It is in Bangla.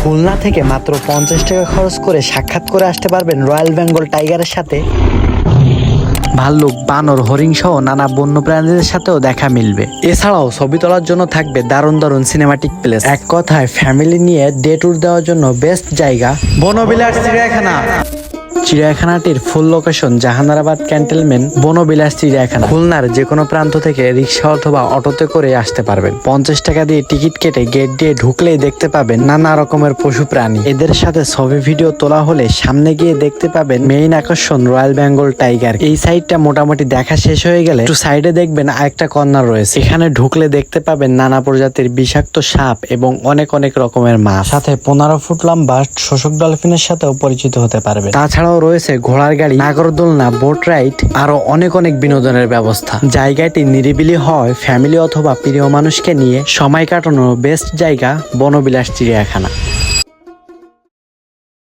খুলনা থেকে মাত্র 50 টাকা খরচ করে সাক্ষাৎ করে আসতে পারবেন রয়্যাল বেঙ্গল টাইগারের সাথে। ভাল্লুক, বানর, হরিণ সহ নানা বন্য প্রাণীদের সাথেও দেখা মিলবে। এছাড়াও ছবি তোলার জন্য থাকবে দারুণ দারুণ সিনেমাটিক প্লেস। এক কথায় ফ্যামিলি নিয়ে ডে ট্যুর দেওয়ার জন্য বেস্ট জায়গা বনবিলাস চিড়িয়াখানা। চিড়িয়াখানাটির ফুল লোকেশন জাহানারাবাদ ক্যান্টনমেন্ট বনবিলাস চিড়িয়াখানা। খুলনার যে কোনো প্রান্ত থেকে রিক্সা অথবা অটোতে করে আসতে পারবেন। 50 টাকা দিয়ে টিকিট কেটে গেট দিয়ে ঢুকলেই দেখতে পাবেন নানা রকমের পশু প্রাণী। এদের সাথে ছবি ভিডিও তোলা হলে সামনে গিয়ে দেখতে পাবেন মেইন আকর্ষণ রয়্যাল বেঙ্গল টাইগার। এই সাইডটা মোটামুটি দেখা শেষ হয়ে গেলে একটু সাইডে দেখবেন আরেকটা কর্নার রয়েছে। এখানে ঢুকলে দেখতে পাবেন নানা প্রজাতির বিষাক্ত সাপ এবং অনেক অনেক রকমের মাছ। সাথে 15 ফুট লম্বা শোষক ডলফিনের সাথেও পরিচিত হতে পারবে। তাছাড়াও রয়েছে ঘোড়ার গাড়ি, নাগরদোলনা, বোট রাইড, আরো অনেক অনেক বিনোদনের ব্যবস্থা। জায়গাটি নিরিবিলি হয় ফ্যামিলি অথবা প্রিয় মানুষকে নিয়ে সময় কাটানোর বেস্ট জায়গা বনবিলাস চিড়িয়াখানা।